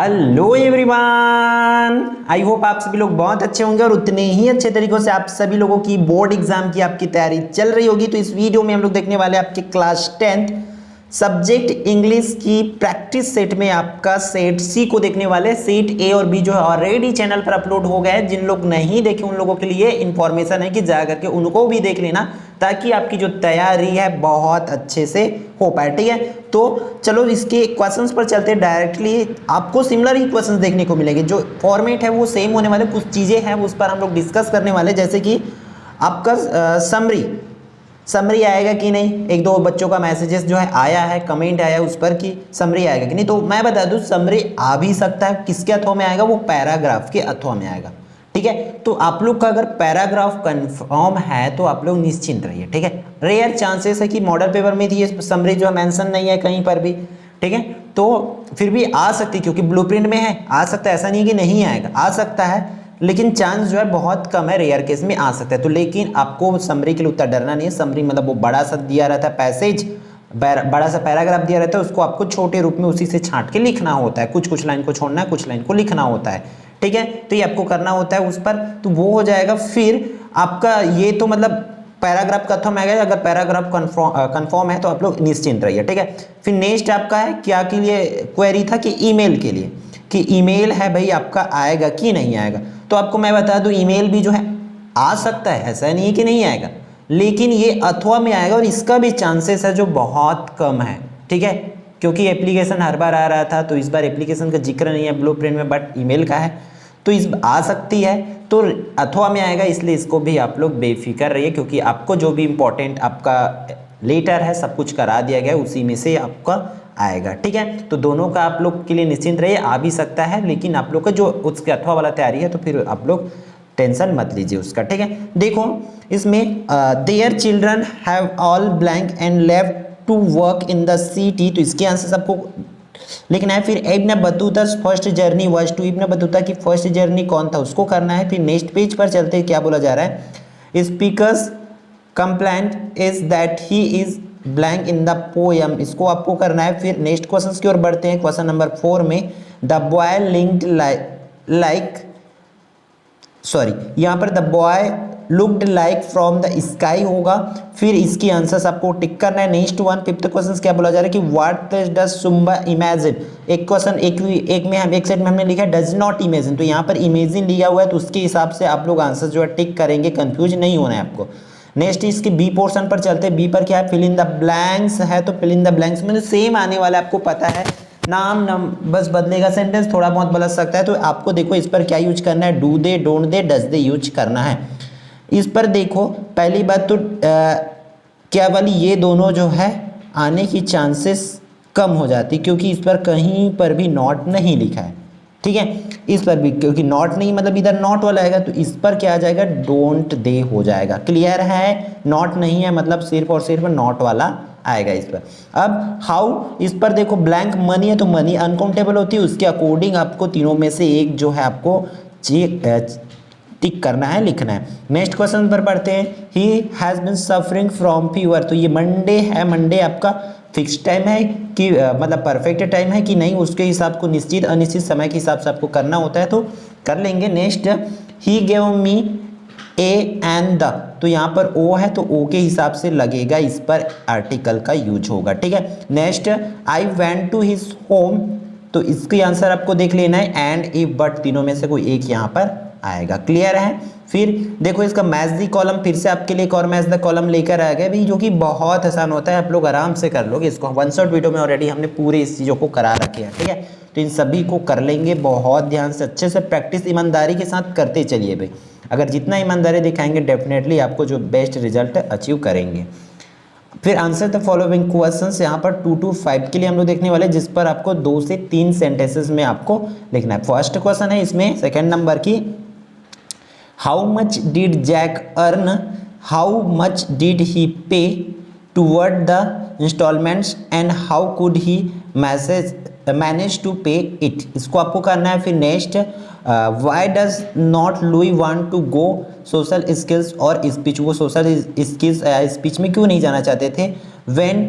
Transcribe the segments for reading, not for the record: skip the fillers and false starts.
Hello everyone, I hope आप सभी लोग बहुत अच्छे होंगे और उतने ही अच्छे तरीकों से आप सभी लोगों की बोर्ड एग्जाम की आपकी तैयारी चल रही होगी। तो इस वीडियो में हम लोग देखने वाले आपके क्लास 10th सब्जेक्ट इंग्लिश की प्रैक्टिस सेट में आपका सेट सी को देखने वाले। सेट ए और बी जो है ऑलरेडी चैनल पर अपलोड हो गए हैं। जिन लोग नहीं देखे उन लोगों के लिए इंफॉर्मेशन है कि जा करके उनको भी देख लेना, ताकि आपकी जो तैयारी है बहुत अच्छे से हो पाए। ठीक है, तो चलो इसके क्वेश्चंस पर चलते हैं डायरेक्टली। आपको सिमिलर ही क्वेश्चंस देखने को मिलेंगे, जो फॉर्मेट है वो सेम होने वाले, कुछ चीज़ें हैं उस पर हम लोग डिस्कस करने वाले। जैसे कि आपका समरी आएगा कि नहीं, एक दो बच्चों का मैसेजेस जो है आया है, कमेंट आया है उस पर कि समरी आएगा कि नहीं। तो मैं बता दूं समरी आ भी सकता है, किसके अथवा में आएगा, वो पैराग्राफ के अथवा में आएगा। ठीक है, तो आप लोग का अगर पैराग्राफ कंफर्म है तो आप लोग निश्चिंत रहिए। ठीक है, रेयर चांसेस है कि मॉडल पेपर में थी ये समरी जो है मेंशन नहीं है कहीं पर भी। ठीक है, तो फिर भी आ सकती है क्योंकि ब्लूप्रिंट में है, आ सकता है, ऐसा नहीं है कि नहीं आएगा, आ सकता है, लेकिन चांस जो है बहुत कम है, रेयर केस में आ सकता है। तो लेकिन आपको समरी के लिए उतना डरना नहीं है। समरी मतलब वो बड़ा सा दिया रहता है पैसेज, बड़ा सा पैराग्राफ दिया रहता है, उसको आपको छोटे रूप में उसी से छांट के लिखना होता है। कुछ कुछ लाइन को छोड़ना है, कुछ लाइन को लिखना होता है। ठीक है, तो ये आपको करना होता है उस पर, तो वो हो जाएगा। फिर आपका ये तो मतलब पैराग्राफ कथम है, अगर पैराग्राफ कंफर्म है तो आप लोग निश्चिंत रहिए। ठीक है, फिर नेक्स्ट आपका है क्या के लिए क्वेरी था कि ईमेल के लिए, कि ईमेल है भाई आपका आएगा कि नहीं आएगा। तो आपको मैं बता दूं ईमेल भी जो है आ सकता है, ऐसा नहीं है कि नहीं आएगा, लेकिन ये अथवा में आएगा और इसका भी चांसेस है जो बहुत कम है। ठीक है, क्योंकि एप्लीकेशन हर बार आ रहा था, तो इस बार एप्लीकेशन का जिक्र नहीं है ब्लूप्रिंट में, बट ईमेल का है, तो इस आ सकती है, तो अथवा में आएगा। इसलिए इसको भी आप लोग बेफिक्र रहिए, क्योंकि आपको जो भी इम्पोर्टेंट आपका लेटर है सब कुछ करा दिया गया, उसी में से आपका आएगा। ठीक है, तो दोनों का आप लोग के लिए निश्चिंत रहिए, आ भी सकता है, लेकिन आप लोग का जो उसके अथवा वाला तैयारी है तो फिर आप लोग टेंशन मत लीजिए उसका। ठीक है, देखो इसमें there children have all blank and left to work in the city, तो इसके आंसर सबको लिखना है। फिर Ibn Battuta first journey was to, Ibn Battuta की फर्स्ट जर्नी कौन था उसको करना है। फिर नेक्स्ट पेज पर चलते हैं, क्या बोला जा रहा है, speakers complaint is that he is blank in the poem, इसको आपको करना है। फिर नेक्स्ट क्वेश्चन की ओर बढ़ते हैं, क्वेश्चन नंबर 4 में द बॉय लिंक्ड यहाँ पर the boy looked like from the sky होगा। फिर इसकी आंसर्स आपको टिक करना है। नेक्स्ट वन फिफ्थ क्वेश्चन क्या बोला जा रहा है कि व्हाट डज सुम्बा इमेजिन, एक क्वेश्चन एक में हम एक सेट में हमने लिखा है डज नॉट इमेजिन, तो यहाँ पर इमेजिन लिया हुआ है, तो उसके हिसाब से आप लोग आंसर जो है टिक करेंगे, कंफ्यूज नहीं होना है आपको। नेक्स्ट इसके बी पोर्शन पर चलते हैं। बी पर क्या है, फिल इन द ब्लैंक्स है, तो फिल इन द ब्लैंक्स में सेम आने वाला है, आपको पता है, नाम बस बदलेगा, सेंटेंस थोड़ा बहुत बदल सकता है। तो आपको देखो इस पर क्या यूज करना है, do they, don't they, does they use करना है। इस पर देखो पहली बात तो क्या वाली, ये दोनों जो है आने की चांसेस कम हो जाती, क्योंकि इस पर कहीं पर भी नॉट नहीं लिखा है। ठीक है, इस पर भी क्योंकि नॉट नहीं, मतलब इधर नॉट वाला आएगा, तो इस पर क्या आ जाएगा, डोंट दे हो जाएगा। क्लियर है, नॉट नहीं है मतलब सिर्फ और सिर्फ नॉट वाला आएगा इस पर। अब हाउ, इस पर देखो ब्लैंक मनी है, तो मनी अनकाउंटेबल होती है, उसके अकॉर्डिंग आपको तीनों में से एक जो है आपको टिक करना है, लिखना है। नेक्स्ट क्वेश्चन पर पढ़ते हैं, he has been suffering from fever, तो ये मंडे है, मंडे आपका फिक्स टाइम है कि मतलब परफेक्ट टाइम है कि नहीं, उसके हिसाब को निश्चित अनिश्चित समय के हिसाब से आपको करना होता है, तो कर लेंगे। Next he gave me A and the, तो यहाँ पर ओ है तो ओ के हिसाब से लगेगा, इस पर आर्टिकल का यूज होगा। ठीक है, next I went to his home, तो इसकी आंसर आपको देख लेना है, एंड इफ बट, तीनों में से कोई एक यहाँ पर आएगा। क्लियर है। फिर देखो इसका मैच दी कॉलम, फिर से आपके लिए एक और मैच द कॉलम लेकर आ गया भाई, जो कि बहुत आसान होता है, आप लोग आराम से कर लोगे इसको। वन शॉट वीडियो में ऑलरेडी हमने पूरे इस चीज़ों को करा रखे हैं। ठीक है, तो इन सभी को कर लेंगे, बहुत ध्यान से अच्छे से प्रैक्टिस ईमानदारी के साथ करते चलिए भाई। अगर जितना ईमानदारी दिखाएंगे डेफिनेटली आपको जो बेस्ट रिजल्ट अचीव करेंगे। फिर आंसर द फॉलोइंग क्वेश्चंस, यहाँ पर 2 to 5 के लिए हम लोग देखने वाले, जिस पर आपको 2 से 3 सेंटेंसेस में आपको लिखना है। फर्स्ट क्वेश्चन है इसमें सेकंड नंबर की, how much did Jack earn, how much did he pay toward the installments and how could he manage to pay it, इसको आपको करना है। फिर next why does not Louis want to go social skills और speech, वो social skills speech में क्यों नहीं जाना चाहते थे। When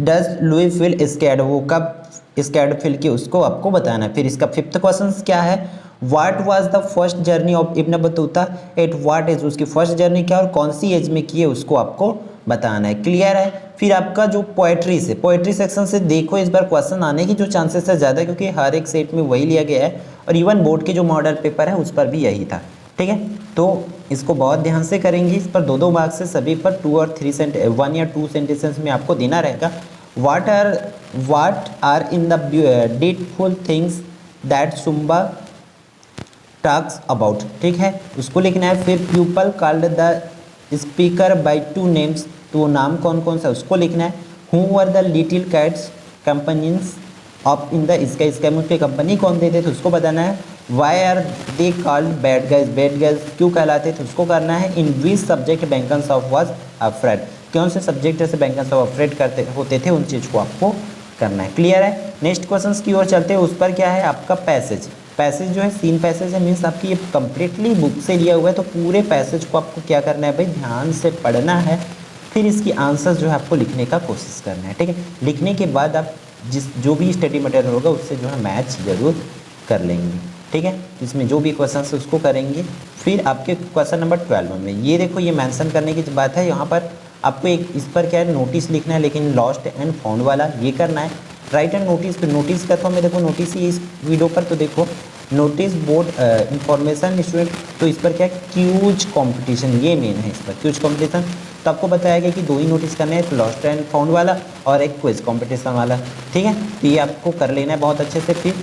does Louis feel scared, वो कब स्कैड फिल की उसको आपको बताना है। फिर इसका फिफ्थ क्वेश्चन क्या है, what was the first journey of Ibn Battuta at what age, उसकी फर्स्ट जर्नी क्या और कौन सी एज में की है उसको आपको बताना है। क्लियर है। फिर आपका जो पोएट्री से, पोएट्री सेक्शन से देखो इस बार क्वेश्चन आने की जो चांसेस है ज़्यादा, क्योंकि हर एक सेट में वही लिया गया है और इवन बोर्ड के जो मॉडल पेपर है उस पर भी यही था। ठीक है, तो इसको बहुत ध्यान से करेंगे। इस पर 2-2 मार्क्स से सभी पर 2 और 3 1 या 2 सेंटेंसेस में आपको देना रहेगा। What are in the beautiful things that Sumba talks about, ठीक है, उसको लिखना है। फिर people called the speaker by 2 names, तो वो नाम कौन कौन सा उसको लिखना है। Who were the little cat's companions of in the sky, sky में उसके कंपनी कौन देते थे उसको बताना है। Why are they called bad guys, bad guys क्यों कहलाते थे उसको करना है। इन which subject Bankons of was afraid, कौन से सब्जेक्ट से बैंकन्स ऑफ अफ्रेड करते होते थे, उन चीज़ को आपको करना है। क्लियर है। नेक्स्ट क्वेश्चन की ओर चलते हैं। उस पर क्या है आपका पैसेज, पैसेज जो है सीन पैसेज है, मीन्स आपकी ये कंप्लीटली बुक से लिया हुआ है, तो पूरे पैसेज को आपको क्या करना है भाई, ध्यान से पढ़ना है। फिर इसकी आंसर्स जो है आपको लिखने का कोशिश करना है। ठीक है, लिखने के बाद आप जो भी स्टडी मटेरियल होगा उससे जो है मैच जरूर कर लेंगे। ठीक है, इसमें जो भी क्वेश्चन है उसको करेंगे। फिर आपके क्वेश्चन नंबर 12 में ये देखो, ये मेंशन करने की बात है, यहाँ पर आपको एक इस पर क्या है नोटिस लिखना है, लेकिन लॉस्ट एंड फाउंड वाला ये करना है। राइट एंड नोटिस पे, नोटिस का तो हमें देखो नोटिस ही इस वीडियो पर, तो देखो नोटिस बोर्ड इंफॉर्मेशन स्टूडेंट, तो इस पर क्या है क्यूज कंपटीशन, ये मेन है इस पर क्यूज कंपटीशन। तो आपको बताया गया कि 2 ही नोटिस करने हैं, एक लॉस्ट एंड फाउंड वाला और एक क्विज कंपटीशन वाला। ठीक है, तो ये आपको कर लेना है बहुत अच्छे से। फिर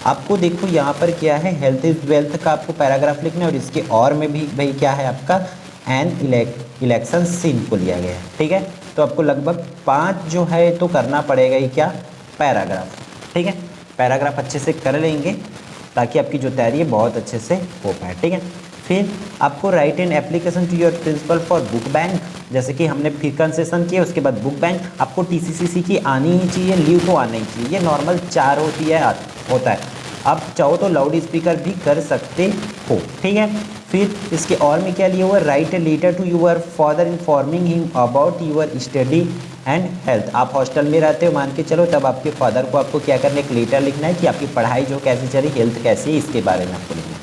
आपको देखो यहाँ पर क्या है, हेल्थ इज वेल्थ का आपको पैराग्राफ लिखना है, और इसके और में भी भाई क्या है आपका एन इलेक्शन सीन को लिया गया है। ठीक है, तो आपको लगभग 5 जो है तो करना पड़ेगा ये क्या पैराग्राफ। ठीक है, पैराग्राफ अच्छे से कर लेंगे ताकि आपकी जो तैयारी है बहुत अच्छे से हो पाए। ठीक है, फिर आपको write an application to your principal for book bank, जैसे कि हमने फिर कंसेशन किया, उसके बाद बुक बैंक आपको TCCC की आनी ही चाहिए, लीव तो आना ही चाहिए, ये नॉर्मल 4 होती है होता है। आप चाहो तो लाउड स्पीकर भी कर सकते हो। ठीक है, फिर इसके और में क्या लिया हुआ है, write a letter to your father informing him about your study and health. आप हॉस्टल में रहते हो मान के चलो, तब आपके फादर को आपको क्या करना है, एक लेटर लिखना है कि आपकी पढ़ाई जो कैसी चली, हेल्थ कैसी है, इसके बारे में आपको लिखना है।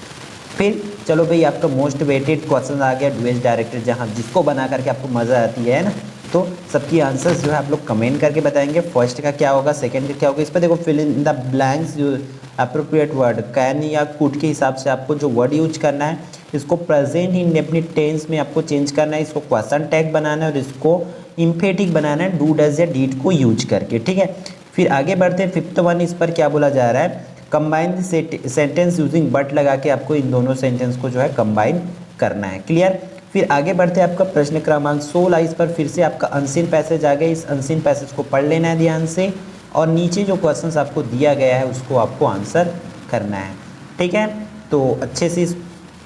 फिर चलो भाई आपका मोस्ट वेटेड क्वेश्चन आ गया, डुएज डायरेक्टर, जहाँ जिसको बना करके आपको मज़ा आती है ना, तो सबकी आंसर्स जो है आप लोग कमेंट करके बताएंगे। फर्स्ट का क्या होगा, सेकंड का क्या होगा, इस पर देखो फिल इन द ब्लैंक्स, जो अप्रोप्रिएट वर्ड कैन या कुड के हिसाब से आपको जो वर्ड यूज करना है, इसको प्रेजेंट इंडेफिनिट टेंस में आपको चेंज करना है, इसको क्वेश्चन टैग बनाना है और इसको इम्फेटिक बनाना है डू डज या डीड को यूज करके। ठीक है, फिर आगे बढ़ते हैं। 5th वन, इस पर क्या बोला जा रहा है, कंबाइन सेंटेंस यूजिंग बट लगा के आपको इन दोनों सेंटेंस को जो है कंबाइन करना है। क्लियर। फिर आगे बढ़ते हैं आपका प्रश्न क्रमांक 16, इस पर फिर से आपका अनसीन पैसेज आ गया, इस अनसीन पैसेज को पढ़ लेना है ध्यान से, और नीचे जो क्वेश्चंस आपको दिया गया है उसको आपको आंसर करना है। ठीक है, तो अच्छे से इस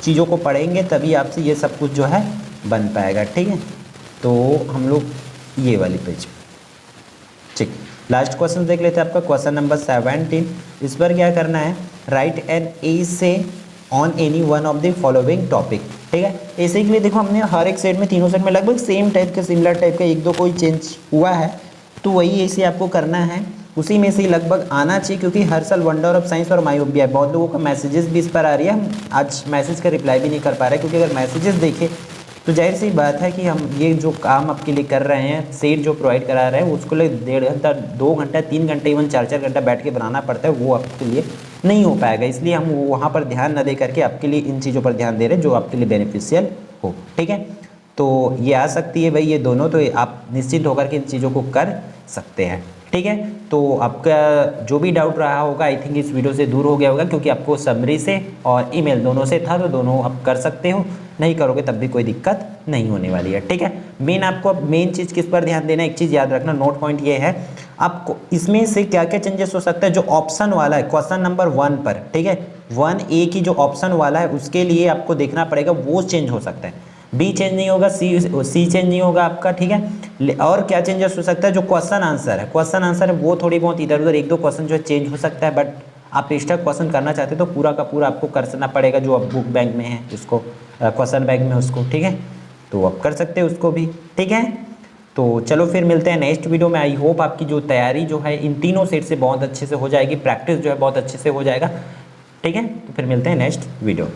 चीज़ों को पढ़ेंगे तभी आपसे ये सब कुछ जो है बन पाएगा। ठीक है, तो हम लोग ये वाली पेज, ठीक, लास्ट क्वेश्चन देख लेते हैं आपका क्वेश्चन नंबर 17। इस पर क्या करना है, right an essay on any one of the following topic. ठीक है, ऐसे के लिए देखो हमने हर एक सेट में, तीनों सेट में लगभग सेम टाइप का, सिमिलर टाइप का, 1-2 कोई चेंज हुआ है तो वही ऐसे आपको करना है, उसी में से ही लगभग आना चाहिए, क्योंकि हर साल वंडर ऑफ साइंस और मायोपिया है, बहुत लोगों का मैसेजेस भी इस पर आ रही है, हम आज मैसेज का रिप्लाई भी नहीं कर पा रहे, क्योंकि अगर मैसेजेस देखें तो जाहिर सी बात है कि हम ये जो काम आपके लिए कर रहे हैं, सेट जो प्रोवाइड करा रहे हैं उसको लिए 1.5 घंटा, 2 घंटा, 3 घंटे, इवन 4-4 घंटा बैठ के बनाना पड़ता है, वो आपके लिए नहीं हो पाएगा। इसलिए हम वहाँ पर ध्यान न दे करके आपके लिए इन चीज़ों पर ध्यान दे रहे हैं जो आपके लिए बेनिफिशियल हो। ठीक है, तो ये आ सकती है भाई ये दोनों, तो आप निश्चिंत होकर के इन चीज़ों को कर सकते हैं। ठीक है, तो आपका जो भी डाउट रहा होगा आई थिंक इस वीडियो से दूर हो गया होगा, क्योंकि आपको समरी से और ईमेल दोनों से था, तो दोनों आप कर सकते हो, नहीं करोगे तब भी कोई दिक्कत नहीं होने वाली है। ठीक है, आपको मेन चीज़ किस पर ध्यान देना है, एक चीज़ याद रखना, नोट पॉइंट ये है, आपको इसमें से क्या क्या चेंजेस हो सकता है, जो ऑप्शन वाला है क्वेश्चन नंबर 1 पर, ठीक है, 1A की जो ऑप्शन वाला है उसके लिए आपको देखना पड़ेगा, वो चेंज हो सकता है, बी चेंज नहीं होगा, सी चेंज नहीं होगा आपका। ठीक है, और क्या चेंजेस हो सकता है, जो क्वेश्चन आंसर है वो थोड़ी बहुत इधर उधर 1-2 क्वेश्चन जो है चेंज हो सकता है, बट आप एक्स्ट्रा क्वेश्चन करना चाहते हो तो पूरा का पूरा आपको करना पड़ेगा, जो अब बुक बैंक में है उसको, क्वेश्चन बैंक में उसको। ठीक है, तो आप कर सकते हो उसको भी। ठीक है, तो तो चलो फिर मिलते हैं नेक्स्ट वीडियो में। आई होप आपकी जो तैयारी जो है इन तीनों सेट से बहुत अच्छे से हो जाएगी, प्रैक्टिस जो है बहुत अच्छे से हो जाएगा। ठीक है, तो फिर मिलते हैं नेक्स्ट वीडियो।